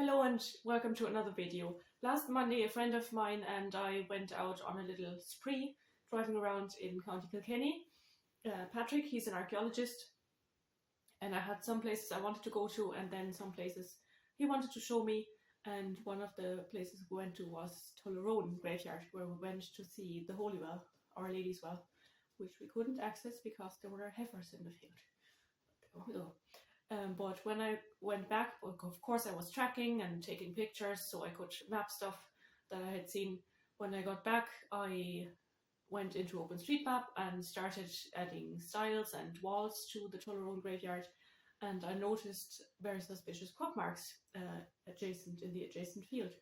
Hello and welcome to another video. Last Monday a friend of mine and I went out on a little spree driving around in County Kilkenny. Patrick, he's an archaeologist, and I had some places I wanted to go to and then some places he wanted to show me, and one of the places we went to was Tullerone graveyard, where we went to see the Holy Well, Our Lady's Well, which we couldn't access because there were heifers in the field. There we go. But when I went back, of course I was tracking and taking pictures so I could map stuff that I had seen. When I got back, I went into OpenStreetMap and started adding styles and walls to the Tullerone graveyard, and I noticed very suspicious crop marks in the adjacent field.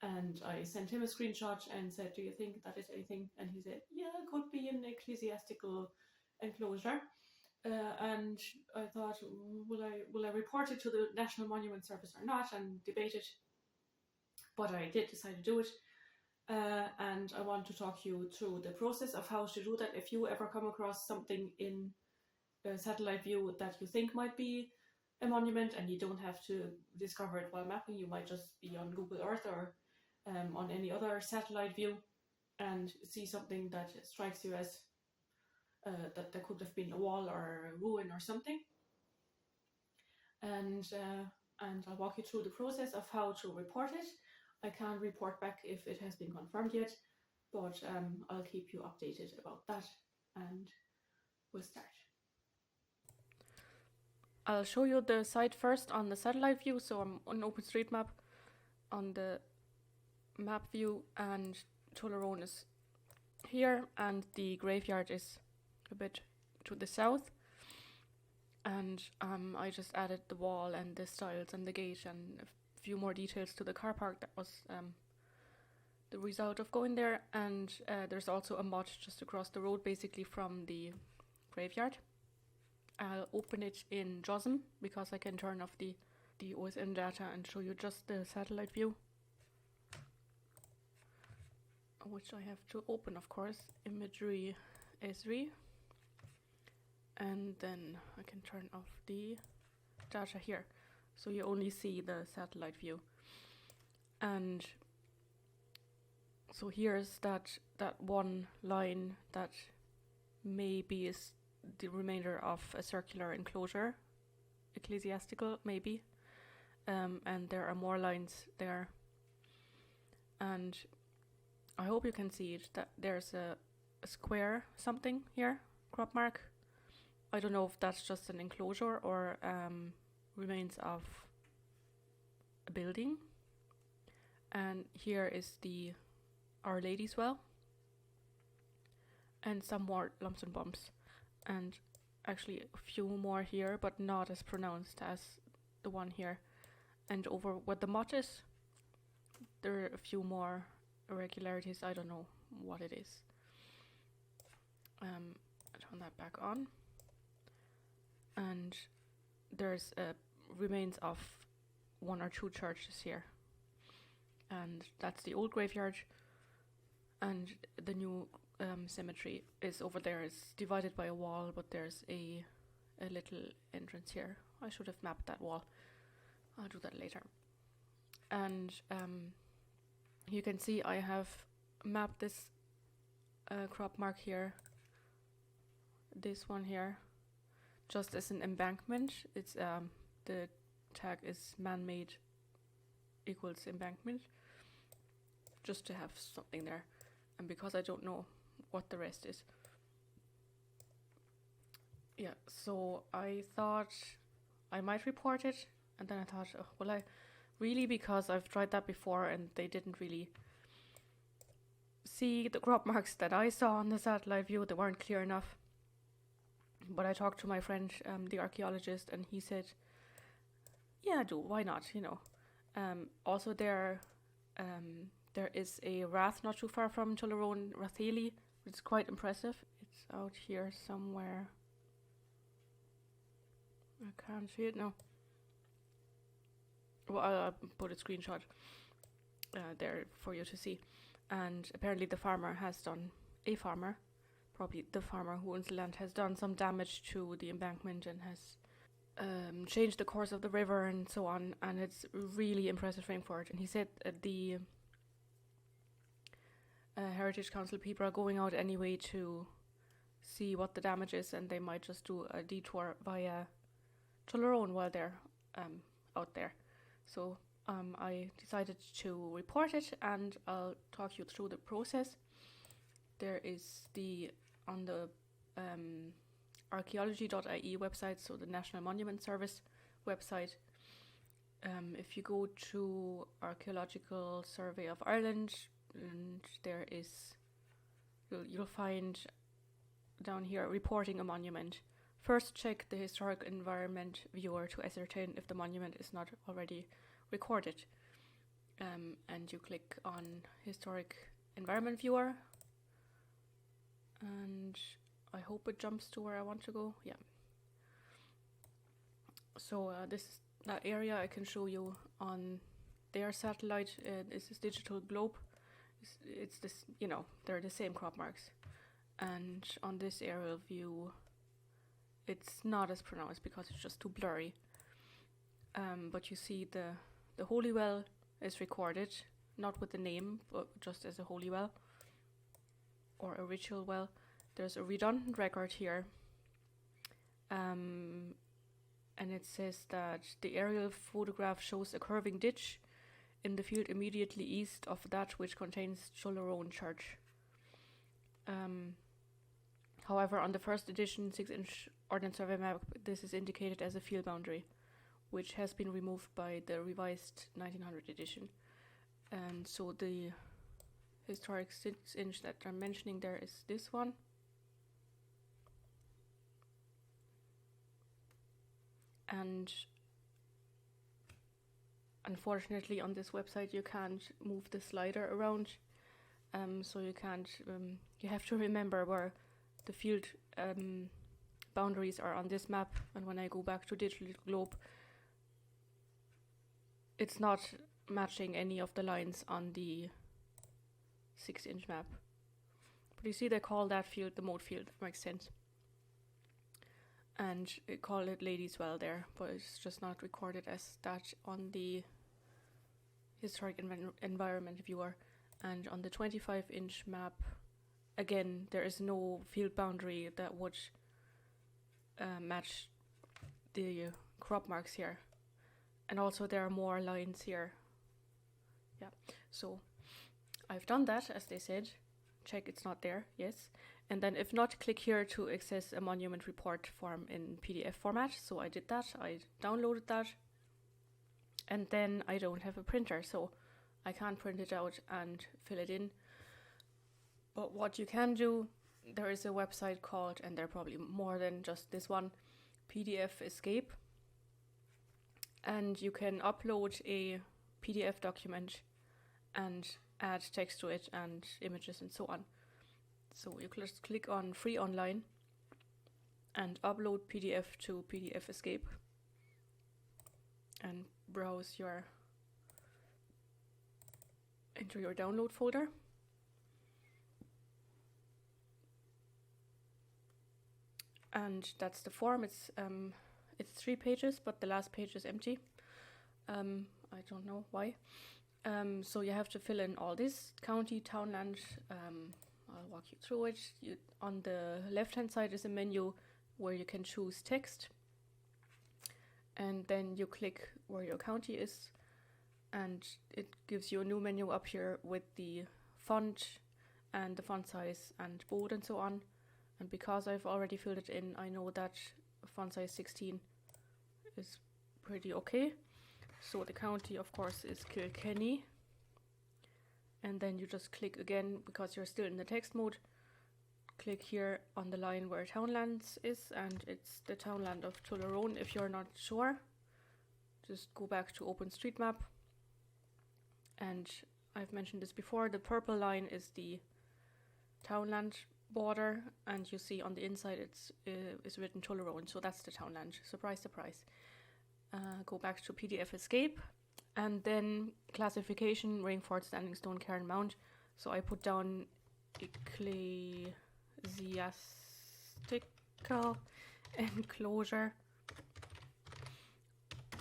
And I sent him a screenshot and said, "Do you think that is anything?" And he said, "Yeah, it could be an ecclesiastical enclosure." And I thought, will I report it to the National Monument Service or not, and debate it. But I did decide to do it, and I want to talk you through the process of how to do that. If you ever come across something in a satellite view that you think might be a monument, and you don't have to discover it while mapping, you might just be on Google Earth or on any other satellite view and see something that strikes you as that there could have been a wall or a ruin or something, and I'll walk you through the process of how to report it. I can't report back if it has been confirmed yet, but I'll keep you updated about that, and we'll start. I'll show you the site first on the satellite view, so I'm on OpenStreetMap on the map view, and Tullerone is here, and the graveyard is a bit to the south, and I just added the wall and the styles and the gate and a few more details to the car park. That was the result of going there, and there's also a mod just across the road basically from the graveyard. I'll open it in JOSM because I can turn off the OSN data and show you just the satellite view, which I have to open, of course, imagery Esri. And then I can turn off the data here, so you only see the satellite view. And so here's that one line that maybe is the remainder of a circular enclosure, ecclesiastical maybe, and there are more lines there. And I hope you can see it, that there's a square something here, crop mark. I don't know if that's just an enclosure or remains of a building. And here is the Our Lady's Well, and some more lumps and bumps, and actually a few more here, but not as pronounced as the one here. And over where the motte is, there are a few more irregularities. I don't know what it is. Turn that back on. And there's remains of one or two churches here, and that's the old graveyard, and the new cemetery is over there. It's divided by a wall, but there's a little entrance here. I should have mapped that wall. I'll do that later. And you can see I have mapped this crop mark here, this one here, just as an embankment. It's the tag is man-made equals embankment, just to have something there, and because I don't know what the rest is. Yeah, so I thought I might report it, and then I thought, oh, will I really, because I've tried that before and they didn't really see the crop marks that I saw on the satellite view. They weren't clear enough. But I talked to my friend, the archaeologist, and he said, yeah, do, why not, you know. Also there is a rath not too far from Tullerone, Ratheli, which is quite impressive. It's out here somewhere. I can't see it now. Well, I'll put a screenshot there for you to see. And apparently the farmer has done, probably the farmer who owns the land, has done some damage to the embankment and has changed the course of the river and so on, and it's really impressive rainforest. And he said the Heritage Council people are going out anyway to see what the damage is, and they might just do a detour via Tullaroan while they're out there. So I decided to report it, and I'll talk you through the process. There is on the archaeology.ie website, so the National Monument Service website. If you go to Archaeological Survey of Ireland, and there is, you'll find down here reporting a monument. First, check the historic environment viewer to ascertain if the monument is not already recorded. And you click on historic environment viewer, and I hope it jumps to where I want to go. Yeah. So this is that area I can show you on their satellite. This is digital globe. It's this, they're the same crop marks. And on this aerial view, it's not as pronounced because it's just too blurry. But you see the holy well is recorded, not with the name, but just as a holy well or a ritual well. There's a redundant record here, and it says that the aerial photograph shows a curving ditch in the field immediately east of that which contains Tullaroan Church. However, on the first edition 6-inch Ordnance Survey map, this is indicated as a field boundary, which has been removed by the revised 1900 edition. And so the historic 6-inch that I'm mentioning there is this one. And unfortunately on this website you can't move the slider around, so you can't, you have to remember where the field boundaries are on this map, and when I go back to digital globe it's not matching any of the lines on the 6-inch map. But you see they call that field the mode field, makes sense. And call it Ladies Well there, but it's just not recorded as that on the historic environment viewer. And on the 25-inch map, again, there is no field boundary that would match the crop marks here. And also there are more lines here. Yeah, so I've done that, as they said. Check it's not there, yes. And then if not, click here to access a monument report form in PDF format. So I did that, I downloaded that. And then I don't have a printer, so I can't print it out and fill it in. But what you can do, there is a website called, and there are probably more than just this one, PDF Escape. And you can upload a PDF document and add text to it and images and so on. So you just click on Free Online and upload PDF to PDF Escape and browse into your download folder. And that's the form. It's 3 pages, but the last page is empty. I don't know why. So you have to fill in all this: county, townland. I'll walk you through it. On the left-hand side is a menu where you can choose text, and then you click where your county is, and it gives you a new menu up here with the font and the font size and bold and so on. And because I've already filled it in, I know that font size 16 is pretty okay. So the county, of course, is Kilkenny. And then you just click again, because you're still in the text mode. Click here on the line where Townlands is, and it's the townland of Tullaroan. If you're not sure, just go back to OpenStreetMap. And I've mentioned this before, the purple line is the townland border, and you see on the inside it's written Tullaroan, so that's the townland. Surprise, surprise. Go back to PDF Escape, and then classification, rainforest, standing stone, cairn, mound. So I put down ecclesiastical enclosure,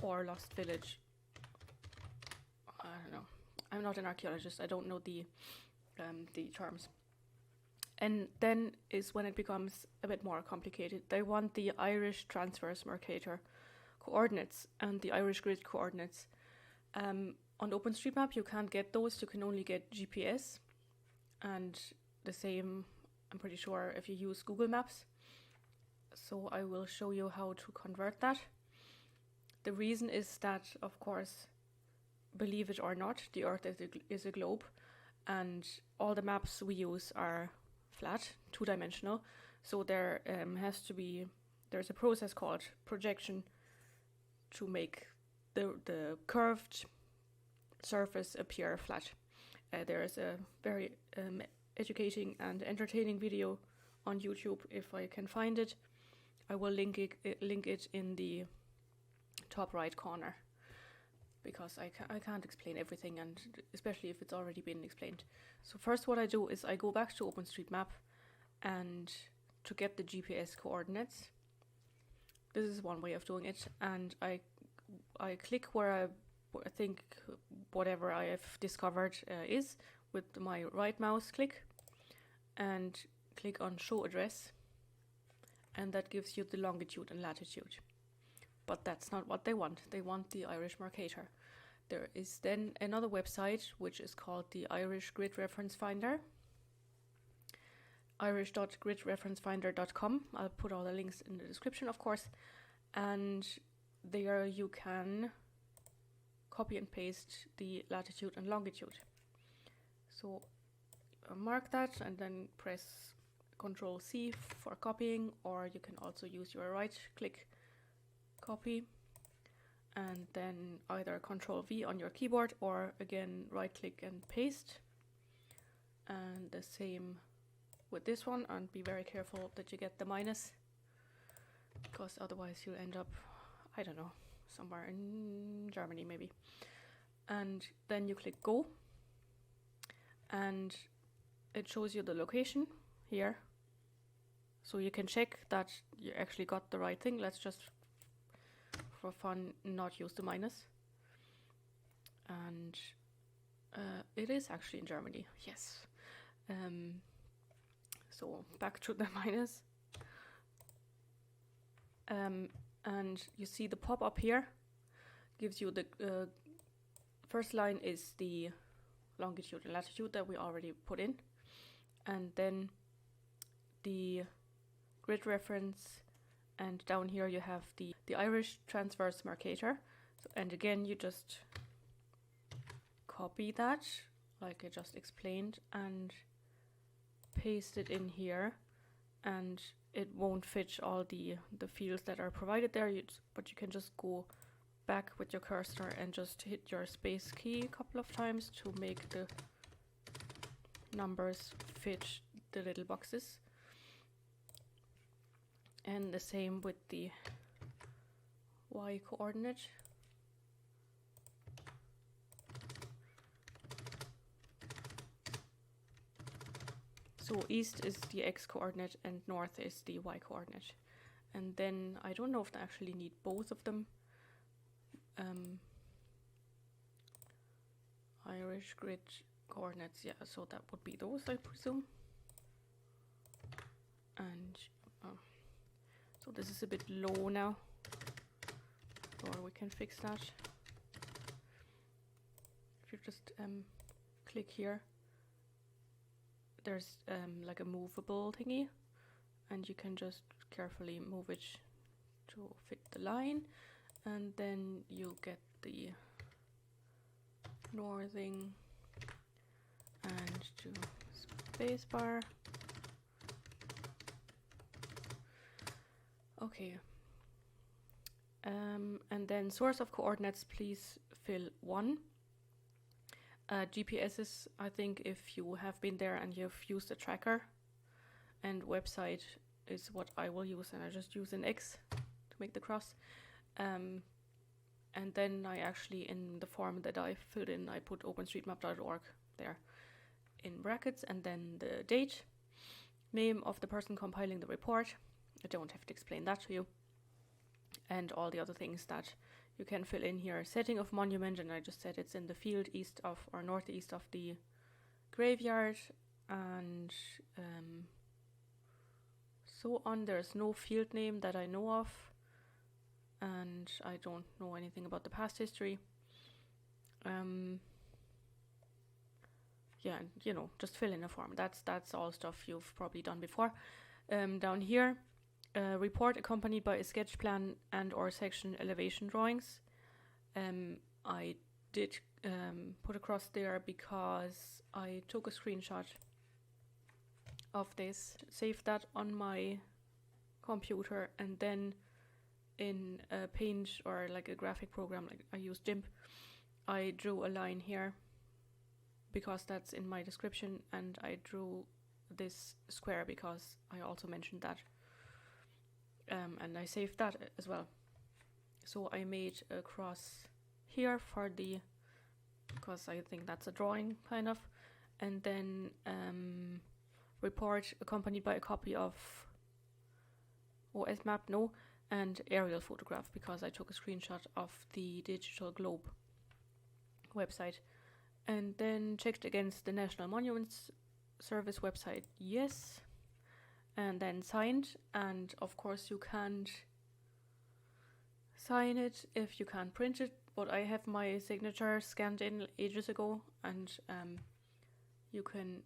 or lost village. I don't know. I'm not an archaeologist. I don't know the terms. And then is when it becomes a bit more complicated. They want the Irish Transverse Mercator coordinates and the Irish grid coordinates. On OpenStreetMap you can't get those, you can only get GPS, and the same, I'm pretty sure, if you use Google Maps. So I will show you how to convert that. The reason is that, of course, believe it or not, the Earth is a globe, and all the maps we use are flat, two-dimensional, so there there's a process called projection to make the curved surface appear flat. There is a very educating and entertaining video on YouTube if I can find it. I will link it in the top right corner, because I can't explain everything, and especially if it's already been explained. So first what I do is I go back to OpenStreetMap, and to get the GPS coordinates, this is one way of doing it, and I click where I think whatever I have discovered is, with my right mouse click, and click on show address, and that gives you the longitude and latitude. But that's not what they want. They want the Irish Mercator. There is then another website which is called the Irish Grid Reference Finder, irish.gridreferencefinder.com. I'll put all the links in the description, of course, and there you can copy and paste the latitude and longitude. So mark that and then press Ctrl C for copying, or you can also use your right click copy and then either Ctrl V on your keyboard, or again right click and paste. And the same with this one, and be very careful that you get the minus, because otherwise you'll end up, I don't know, somewhere in Germany maybe. And then you click go, and it shows you the location here, so you can check that you actually got the right thing. Let's just for fun not use the minus, and it is actually in Germany, yes. So back to the minus, and you see the pop-up here gives you the first line is the longitude and latitude that we already put in, and then the grid reference, and down here you have the Irish Transverse Mercator. So, and again you just copy that like I just explained and paste it in here, and it won't fit all the fields that are provided there, but you can just go back with your cursor and just hit your space key a couple of times to make the numbers fit the little boxes. And the same with the Y coordinate. So east is the X coordinate and north is the Y coordinate. And then I don't know if they actually need both of them. Irish grid coordinates, yeah, so that would be those, I presume. And so this is a bit low now, or we can fix that. If you just click here, there's like a movable thingy, and you can just carefully move it to fit the line, and then you get the northing and to spacebar. Okay, and then source of coordinates, please fill 1. GPSs, I think if you have been there and you've used a tracker, and website is what I will use, and I just use an X to make the cross. And then I actually, in the form that I filled in, I put openstreetmap.org there in brackets, and then the date, name of the person compiling the report. I don't have to explain that to you, and all the other things that you can fill in here setting of monument, and I just said it's in the field east of or northeast of the graveyard, and so on. There's no field name that I know of, and I don't know anything about the past history. Yeah, and you know, just fill in a form. That's all stuff you've probably done before. Down here, report accompanied by a sketch plan and or section elevation drawings. I did put across there because I took a screenshot of this, saved that on my computer, and then in a Paint or like a graphic program, like I use GIMP, I drew a line here because that's in my description, and I drew this square because I also mentioned that, and I saved that as well. So I made a cross here for the, because I think that's a drawing kind of, and then report accompanied by a copy of OS map, no, and aerial photograph because I took a screenshot of the Digital Globe website, and then checked against the National Monuments Service website, yes, and then signed. And of course you can't sign it if you can't print it, but I have my signature scanned in ages ago, and you can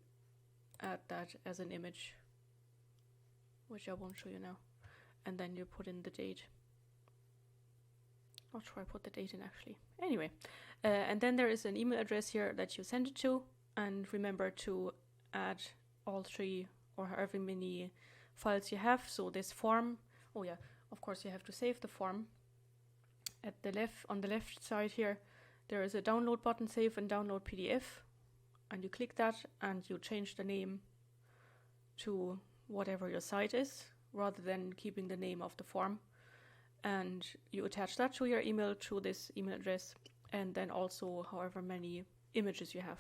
add that as an image, which I won't show you now, and then you put in the date. Not sure I put the date in actually. Anyway, and then there is an email address here that you send it to, and remember to add all 3 or however many files you have. So this form, oh yeah, of course you have to save the form. At the left, on the left side here, there is a download button, save and download PDF, and you click that and you change the name to whatever your site is rather than keeping the name of the form. And you attach that to your email through this email address, and then also however many images you have.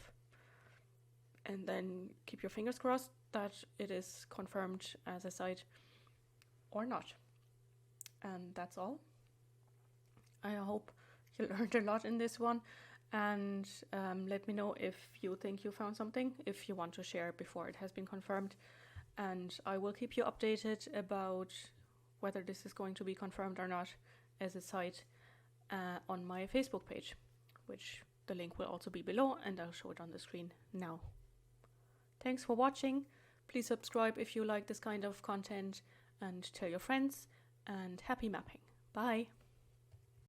And then keep your fingers crossed that it is confirmed as a site or not. And that's all. I hope you learned a lot in this one, and let me know if you think you found something, if you want to share before it has been confirmed. And I will keep you updated about whether this is going to be confirmed or not as a site on my Facebook page, which the link will also be below, and I'll show it on the screen now. Thanks for watching. Please subscribe if you like this kind of content, and tell your friends, and happy mapping. Bye!